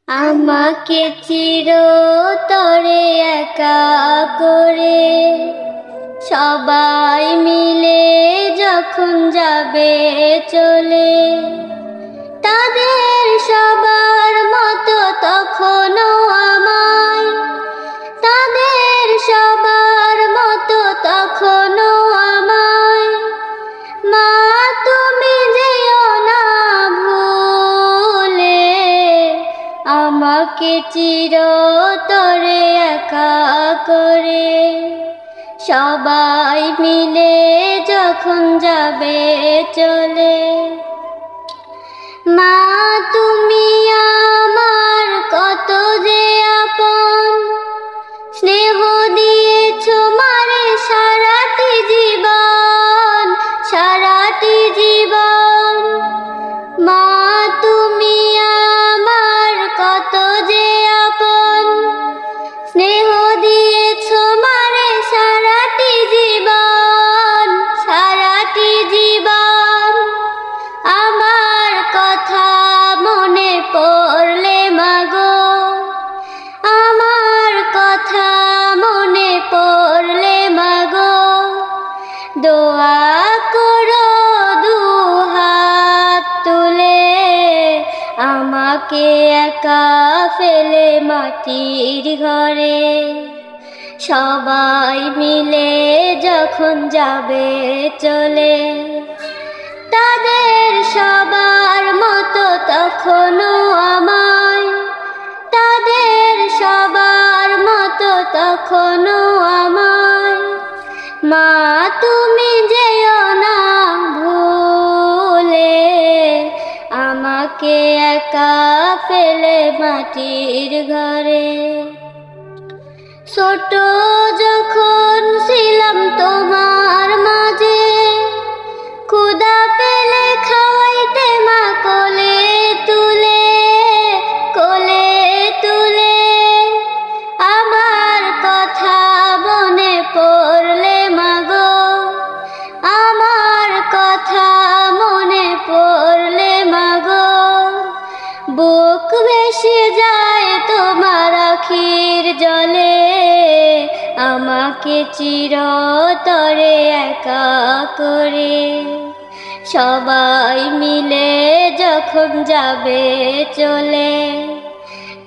আমাকে চিরতরে একা করে সবাই মিলে যখন যাবে চলে, তাদের সবার মতো তখনও আমায়, তাদের সবার মতো তখনও আমায়। মা তুমি যেও না ভুলে, আমাকে চিরতরে একা করে সবাই মিলে যখন যাবে চলে। মা তুমি আমার কত যে আপন, স্নেহ দিয়েছো মারে সারাটি জীবন, সারাটি জীবন। মা তুমি আমার কত যে আপন, স্নেহ দিয়েছো মারে সারাটি জীবন, সারাটি জীবন। আমার কথা মনে পড়লে মাগো, আমার কথা মনে পড়লে মাগো, দোয়া করো দুহাত তুলে, আমাকে একা ফেলে মাটির ঘরে সবাই মিলে যখন যাবে চলে। তাদের সবার মতো তখনও আমায়, তাদের সবার মতো তখনও আমায়। মা তুমি যেও না ভুলে, আমাকে একা ফেলে মাটির ঘরে। ছোট যখন ছিলাম তোমার মাঝে, ক্ষুধা পেলে খাওয়াইতে মা কোলে তুলে, কোলে তুলে। আমার কথা মনে পড়লে মাগো, আমার কথা মনে পড়লে মাগো, বুক ভেসে যায় তোমার আখির জলে। আমাকে চিরতরে একা করে সবাই মিলে যখন যাবে চলে,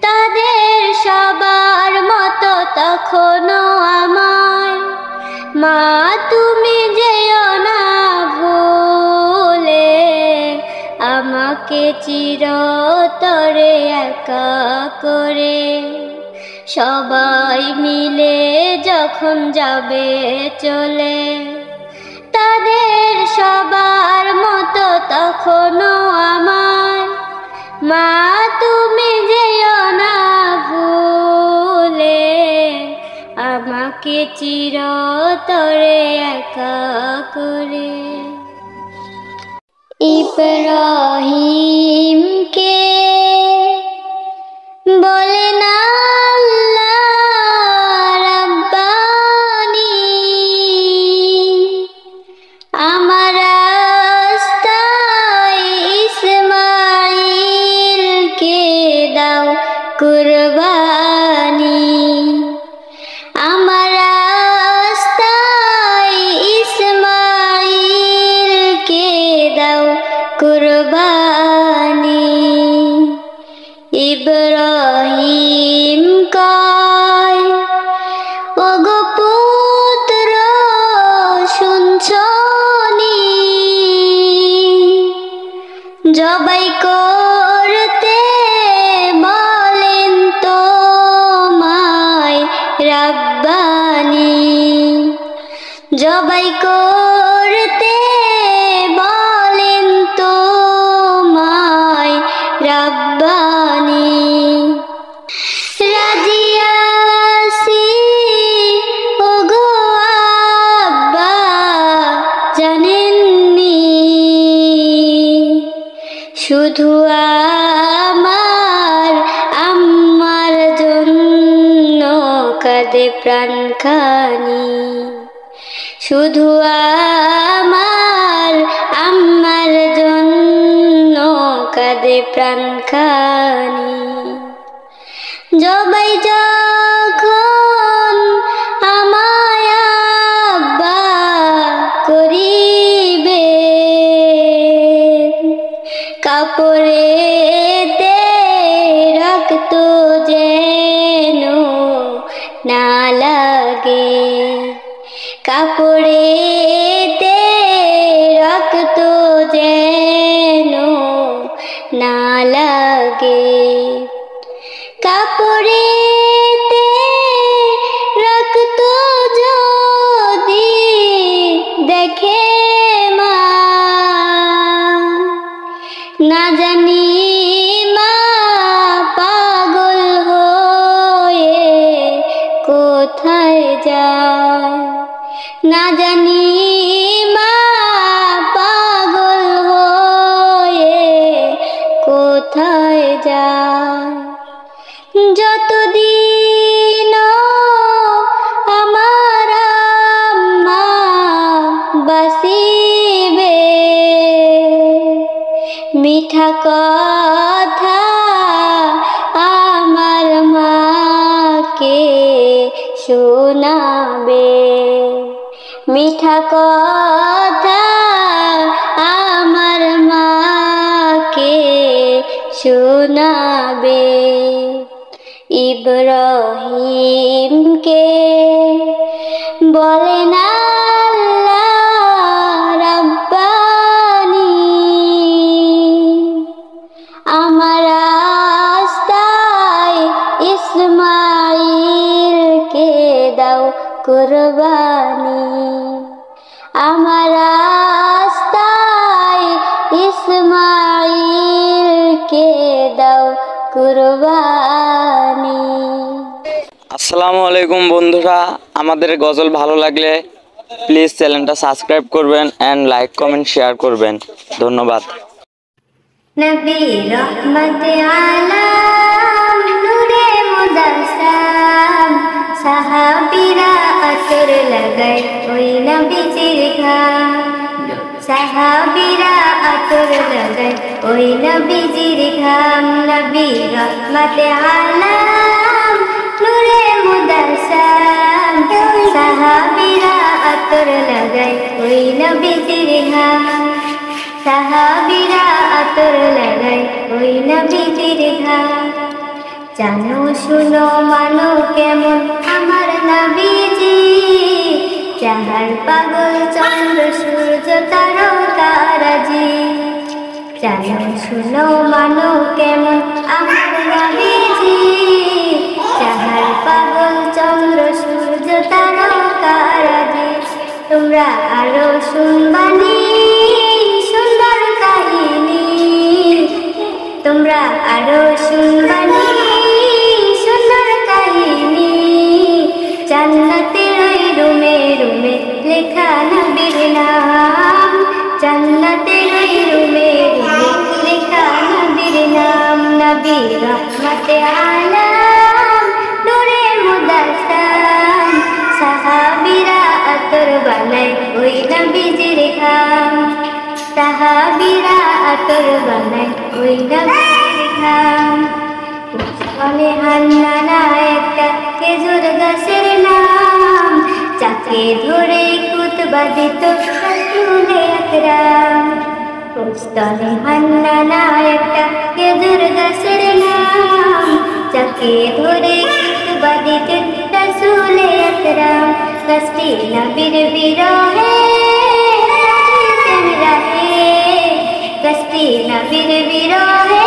তাদের সবার মতো তখনও আমায়। মা তুমি যেও না ভুলে, আমাকে চিরতরে একা করে সবাই মিলে যখন যাবে চলে, তাদের সবার মতো তখনও আমায়। মা তুমি যেও না ভুলে, আমাকে চিরতরে একা করে। ইব্রাহিমকে বলে না আমার রাস্তায় ইসমাইলকে দাও কুরবানি, আমার রাস্তায় ইসমাইলকে দাও কুরবানি। ইব্রাহিম কয় ওগো পুত্র শুনছো নি, জবাই করতে বলেন তোমায় রাব্বানি, জবাই করতে বলেন তোমায় রাব্বানি। রাজি আছি ওগো আব্বা জানেননি, শুধু আমার আম্মার জন্য কাঁদে প্রাণখানি, শুধু আমার আম্মার জন্য কাঁদে প্রাণখানি। রক্ত যেন না লাগে, কাপড়েতে রক্ত যেন না লাগে, কাপড়েতে রক্ত যদি দেখে মা, না জানি মা পাগল হয়ে কোথায় যায়, না জানি মা পাগল হয়ে কোথায় যায়। যতদিন আমার আম্মা বাঁচিবে, মিঠা কথা আমার মাকে শোনাবে, মিঠা কথা আমার মাকে শোনাবে। ইব্রাহিমকে বলেন আল্লাহ রাব্বানি, আমার রাস্তায় ইসমাইলকে দাও কুরবানি, আমার রাস্তায় ইসমাইলকে দাও কুরবানি। আসসালামু আলাইকুম বন্ধুরা, আমাদের গজল ভালো লাগলে প্লিজ চ্যানেলটা সাবস্ক্রাইব করবেন এন্ড লাইক কমেন্ট শেয়ার করবেন। ধন্যবাদ। নবী রহমত আলাম নূরে মুদাসাম, সাহাবীরা আসর লাগায় ওই নবীজির ঘাম, সাহাবীরা আসর লাগায় ওই নবীজির ঘাম। নবী রহমত আলাম নূরে মুদাসাম, সাহাবীরা আসর লাগায় ওই নবীজির ঘাম, সাহাবীরা আতর লাগায় ওই নবীজির ঘাম। জানো শুনো মানো কেমন আমার নবীজি, যাহার পাগল চন্দ্র সূর্য তারাও তারাজি। জানো শুনো মানো কেমন আমার নবীজি, যাহার পাগল চন্দ্র সূর্য তারাও তারাজি। তোমরা আরো শুনবানি সুন্দর কাহিনী, তোমরা আরো শুনবানি সুন্দর কাহিনী। জান্নাতের ওই রুমে রুমে লেখা নবীর নাম, জান্নাতের ওই রুমে রুমে লেখা নবীর নাম। নবী রহমতে আলাম নূরে মুদাসাম, সাহাবীরা আতর বানায় ওই নবীজির ঘাম, সাহাবীরা আতর বানায় ওই নবীজির ঘাম। বলে হান্নানা একটা খেজুর গাছের নাম, যাকে ধরে খুতবা দিত রাসূলে আকরাম। স্তনে হান্নানা একটা খেজুর গাছের নাম, যাকে ধরে খুতবা দিত রাসূলে আকরাম। গাছটি নবীর বিরহে গাছটি নবীর বিরহে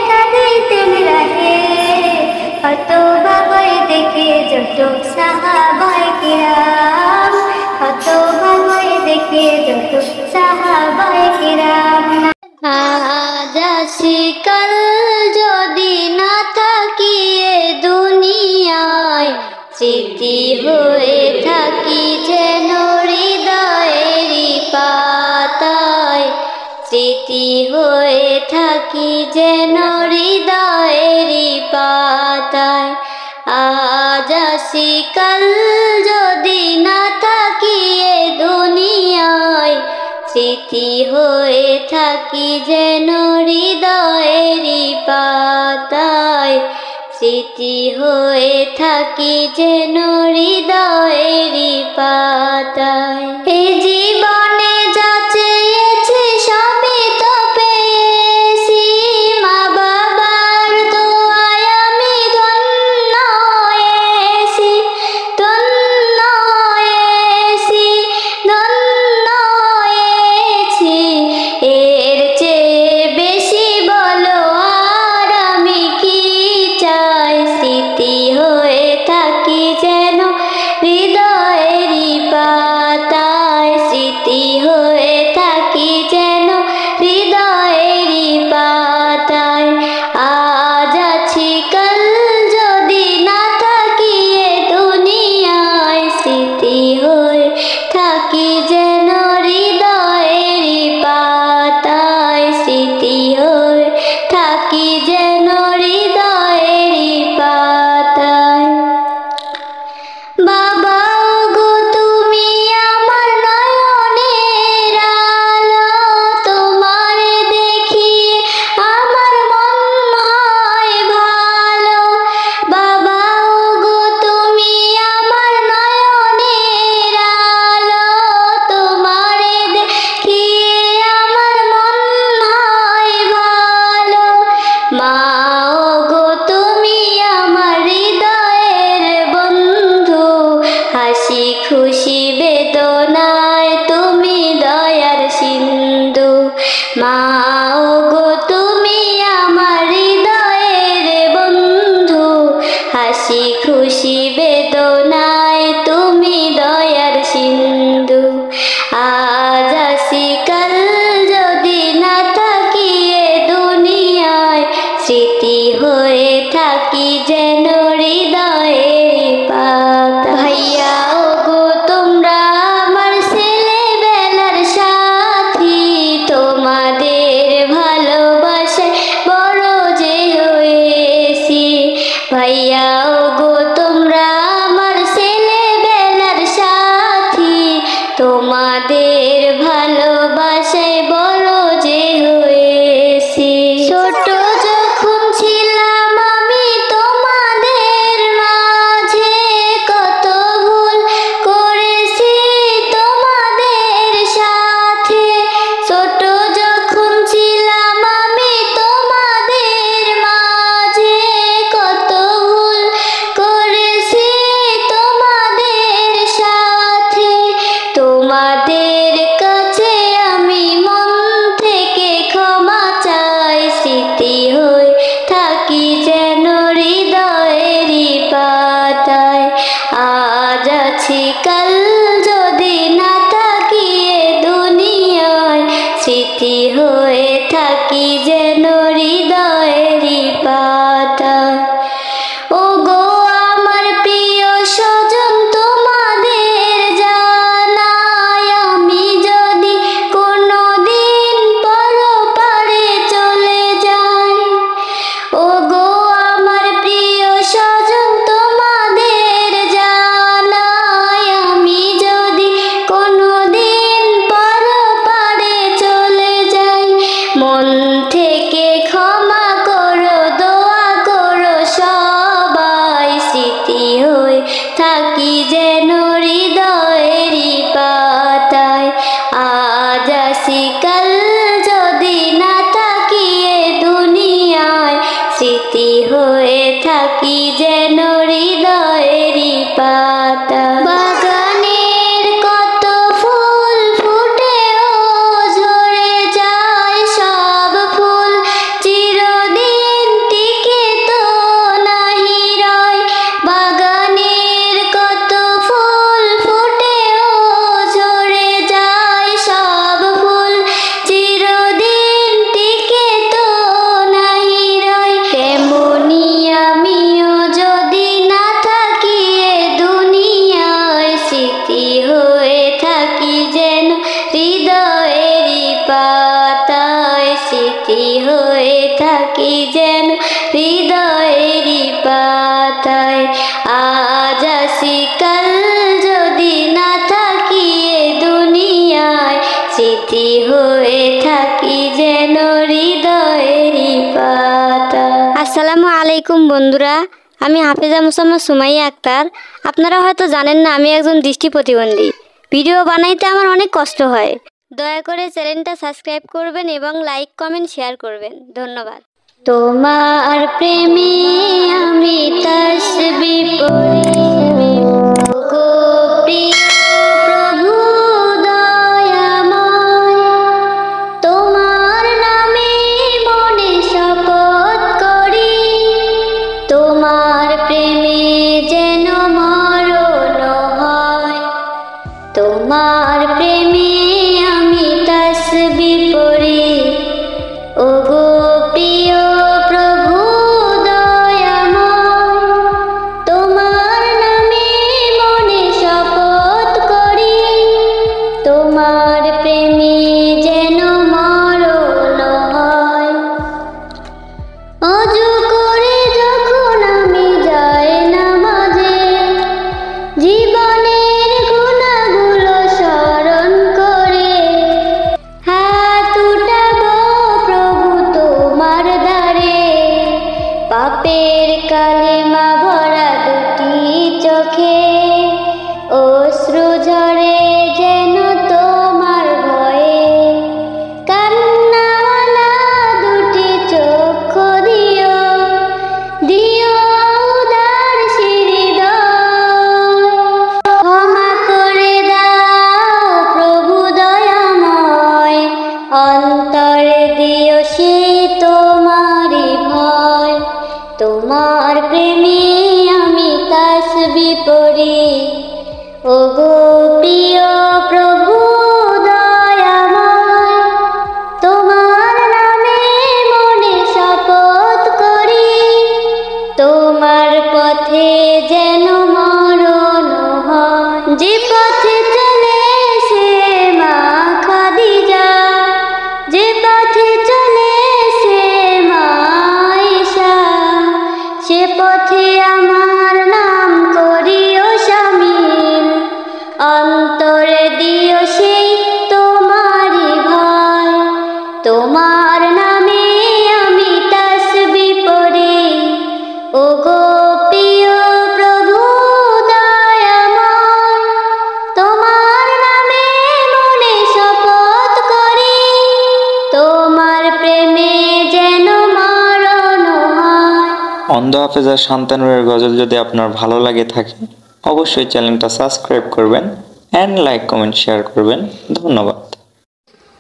কাঁদিতেন রাহে। কত ভাগয় দেখে যত সাহাবায়ে কিরাম, কত ভাগয় দেখে যত সাহাবায়ে কিরাম। আজ আসি কাল যদি না থাকি এ দুনিয়ায়, স্মৃতি হয়ে থাকি যেন হৃদয়েরই পাতায়, স্মৃতি হয়ে থাকি যেন হৃদয়েরই পাতায়। আজ আসি কাল যদি না থাকি এ দুনিয়ায়, স্মৃতি হয়ে থাকি যেন হৃদয়েরই পাতায়, স্মৃতি হয়ে থাকি যেন হৃদয়েরই পাতায়। এই জীবনে যা চেয়েছি সবই তো পেয়েছি, মা বাবার দোয়া থাকি যেন হৃদয়ের পাতা। ভাইয়া ওগো তোমরা আমার ছেলেবেলার সাথী, তোমাদের ভালোবাসায় বড় যে হয়েছি। ভাইয়া ওগো তোমরা আমার ছেলেবেলার সাথী, তোমাদের ভালোবাসায় বড় যে হয়েছি। ছোট যখন ছিলাম আমি তোমাদের মাঝে, কত ভুল করেছি তোমাদের সাথে। ছোট যখন ছিলাম আমি তোমাদের মাঝে, কত ভুল করেছি তোমাদের সাথে। তোমাদের কাছে আমি মন থেকে ক্ষমা চাই, স্মৃতি হয়ে থাকি যেন হৃদয়েরই পাতায়। আজ আছি কাল যদি না থাকি এ দুনিয়ায়, স্মৃতি হয়ে থাকি যেন হৃদয়েরই পাতায়। ওগো আমার প্রিয় স্বজন তোমাদের জানাই, আমি যদি কোনোদিন পরপারে চলে যাই। ওগো আমার প্রিয় স্বজন তোমাদের জানাই, আমি যদি কোনোদিন পরপারে চলে যাই। মন থেকে ক্ষমা করো, দোয়া করো সবাই, স্মৃতি হয়ে থাকি যেন হৃদয়েরই পাতায়। আজ আসি কাল যদি না থাকি এ দুনিয়ায়, স্মৃতি হয়ে থাকি যেন হৃদয়েরই পাতা। বাগানের কত ফুল ফুটেও ঝরে যায়, সব ফুল চিরদিন টিকে তো নাহি রয়। বাগানের কত ফুল ফুটেও ঝরে যায়, সব ফুল চিরদিন টিকে তো নাহি রয়। তেমনি আমিও যদি না থাকি এ দুনিয়ায়, স্মৃতি হয়ে থাকি যেন হৃদয়েরই পাতায়। স্মৃতি হয়ে থাকি যেন হৃদয়েরই পাতায়। আজ আসি কাল যদি না থাকি এ দুনিয়ায়, স্মৃতি হয়ে থাকি যেন হৃদয়েরই পাতা। আসসালামু আলাইকুম বন্ধুরা, আমি হাফেজা মোসাম্মদ সুমাইয়া আক্তার। আপনারা হয়তো জানেন না আমি একজন দৃষ্টি প্রতিবন্ধী। ভিডিও বানাইতে আমার অনেক কষ্ট হয়। দয়া করে চ্যানেলটা সাবস্ক্রাইব করবেন এবং লাইক কমেন্ট শেয়ার করবেন। ধন্যবাদ। তোমার প্রেমে আমি তাসবিহ পড়ি, ওগো প্রিয় প্রভু দয়াময়। তোমার নামে মনে শপথ করি, তোমার প্রেমে যেন মরণ হয়। তোমার প্রেমে আমি তাসবিহ পড়ি, ওগো প্রিয় প্রভু দয়াময়। তোমার নামে মনে শপথ করি, তোমার প্রেমে যেন মরণ হয়। অজু করে যখন আমি যাই নামাজে, জীবনের গুনাহগুলো স্মরণ করে হাত উঠাবো প্রভু তোমার দ্বারে। পাপের কালিমা ভরা দুটি চোখে অশ্রু ঝরে যেন তোমার ভয়ে। কান্নাওয়ালা দুটি চক্ষু দিও, দিও উদার হৃদয়। ক্ষমা করে দাও প্রভু দয়াময়, অন্তরে দিও সে তোমারই ভয়। তোমার প্রেমে আমি তাসবিহ পড়ি, ওগো প্রিয় প্রভু দয়াময়। তোমার নামে মনে শপথ করি, তোমার পথে যেন মরণ হয়, যে পথে চলে সে মা খাদিজা, যে পথে চলে সে মা আয়েশা, সে পথে আমার নাম করিও শামিল, অন্তরে দিও সেই তোমারই ভয়, তোমার নামে আমি তাসবিহ পড়ি, ওগো প্রিয় প্রভু দয়াময়, তোমার নামে মনে শপথ করি, তোমার প্রেমে যেন মরণ হয়। অন্ধ হাফেজা শান্তানুরের গজল যদি আপনার ভালো লাগে থাকে অবশ্যই চ্যানেলটা সাবস্ক্রাইব করবেন অ্যান্ড লাইক কমেন্ট শেয়ার করবেন। ধন্যবাদ।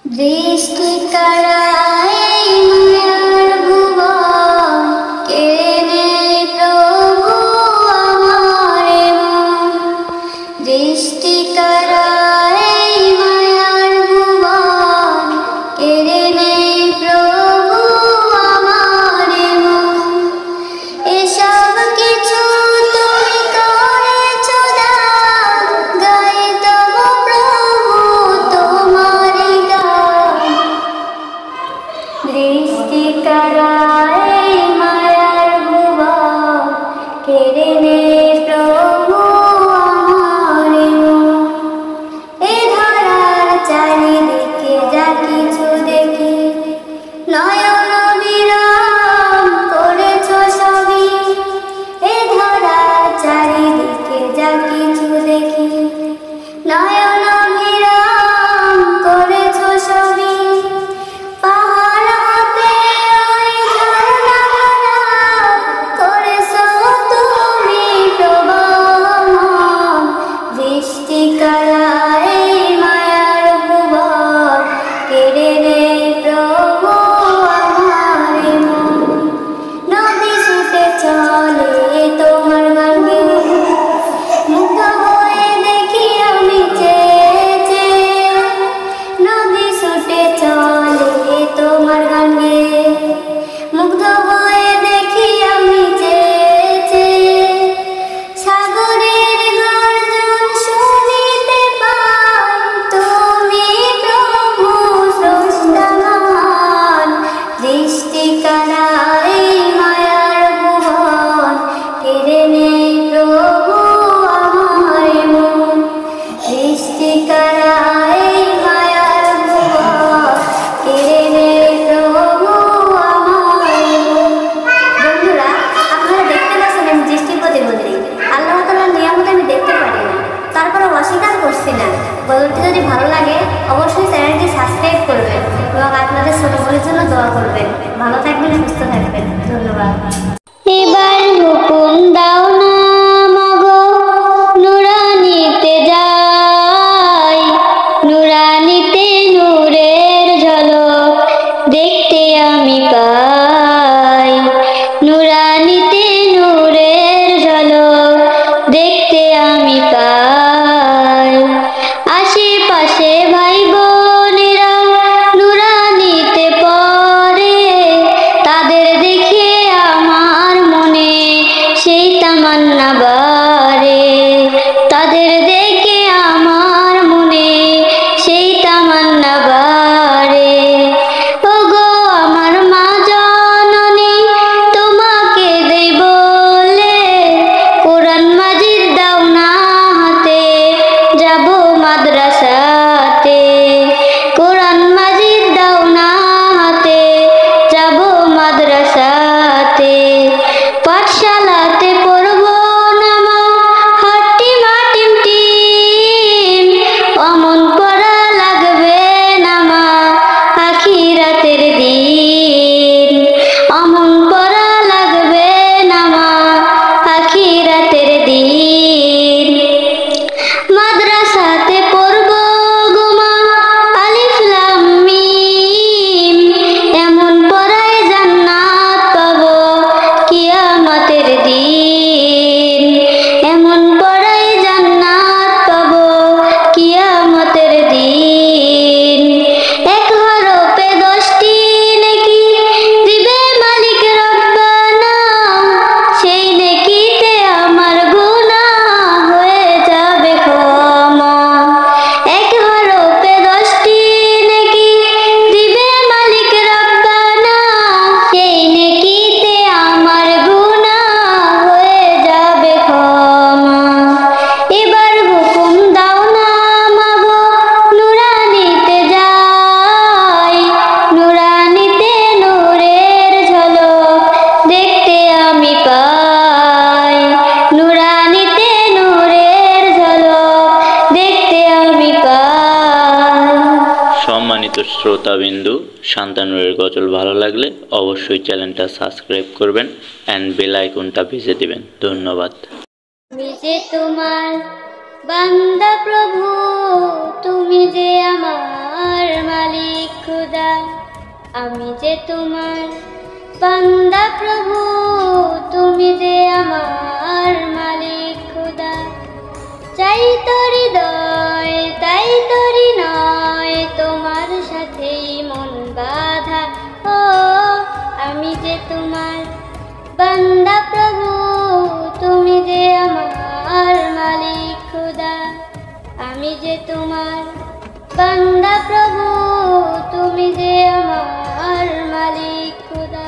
দৃষ্টি কারাই মায়ার ভুবন, কেড়ে নেয় প্রভু আমার মন, দৃষ্টি কারাই মায়ার ভুবন, কেড়ে নেয় প্রভু আমার মন, এসব কিছু তুমি করেছ দান, গাই তব প্রভু তোমারি গান, দৃষ্টি কারাই মায়ার ভুবন, কেড়ে নেয় প্রভু আমার মন, এ ধরার চারিদিকে যা কিছু দেখি, নয়ন বিরাম করেছ সবই, এ ধরার চারিদিকে যা কিছু দেখি, নয়ন বিরাম করেছ সবই, পাহাড় হতে ওই ঝর্ণা ধারা করেছ তুমি প্রবাহমান, দৃষ্টি কারাই মায়ার ভুবন, কেড়ে নেয় প্রভু আমার মন, নদী ছুটে চলে তোমার গানে, মুগ্ধ হয়ে দেখি আমি চেয়ে চেয়ে, নদী ছুটে চলে তোমার গানে, মুগ্ধ হয়ে দেখি আমি চেয়ে চেয়ে, সাগরের গর্জন শুনিতে পাই, তুমি প্রভু স্রষ্টা মহান, দৃষ্টি কারাই মায়ার ভুবন, পাই, নুরানিতে নূরের ঝলক দেখতে আমি পাই। সম্মানিত শ্রোতাবিন্দু, শান্তানুরের গজল ভালো লাগলে অবশ্যই চ্যানেলটা সাবস্ক্রাইব করবেন অ্যান্ড বেল আইকনটা ভেজে দিবেন। ধন্যবাদ। আমি যে তোমার বান্দা প্রভু, তুমি যে আমার মালিক খুদা। আমি যে তোমার বান্দা প্রভু, তুমি যে আমার মালিক খুদা। চাই তোর হৃদয় তাই তোরই নয়, তোমার সাথেই মন বাঁধা। ও আমি যে তোমার বান্দা প্রভু, তুমি যে আমার মালিক খুদা। আমি যে তোমার বান্দা প্রভু, তুমি যে আমার মালিক খুদা।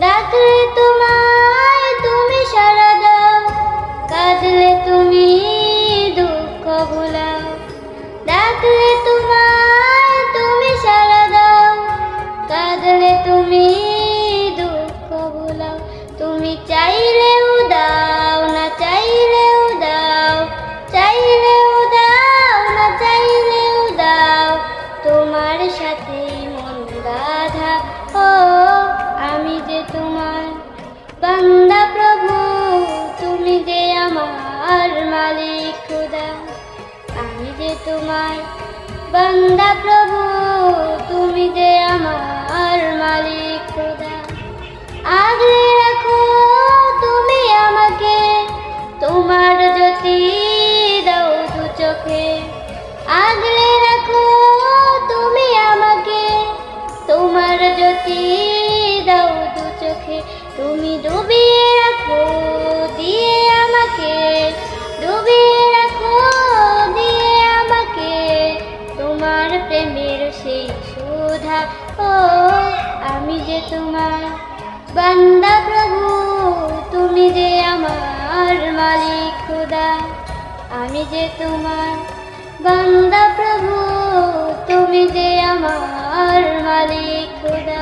ডাকলে তোমায় তুমি সাড়া দাও, কাঁদলে তুমি দুঃখ ভুলাও। ডাকলে তোমায় তুমি সাড়া দাও, কাঁদলে তুমি দুঃখ ভুলাও। তুমি চাইলেও দাও না চাইলেও দাও, চাইলেও দাও না চাইলেও দাও, তোমার সাথেই মন বাঁধা। ও আমি যে তোমার বান্দা প্রভু, তুমি যে আমার মালিক খুদা। আমি যে তোমার বান্দা প্রভু, তুমি যে আমার মালিক খুদা। আগলে রাখো তুমি আমাকে, তোমার জ্যোতি দাও দু চোখে। আগলে রাখো তুমি আমাকে, তোমার জ্যোতি দাও দু চোখে। তুমি ডুবিয়ে রাখো দিয়ে আমাকে, ডুবিয়ে রাখো দিয়ে আমাকে, তোমার প্রেমের সেই সুধা। ও আমি যে তোমার বান্দা প্রভু, তুমি যে আমার মালিক খুদা। আমি যে তোমার বান্দা প্রভু, তুমি যে আমার মালিক খুদা।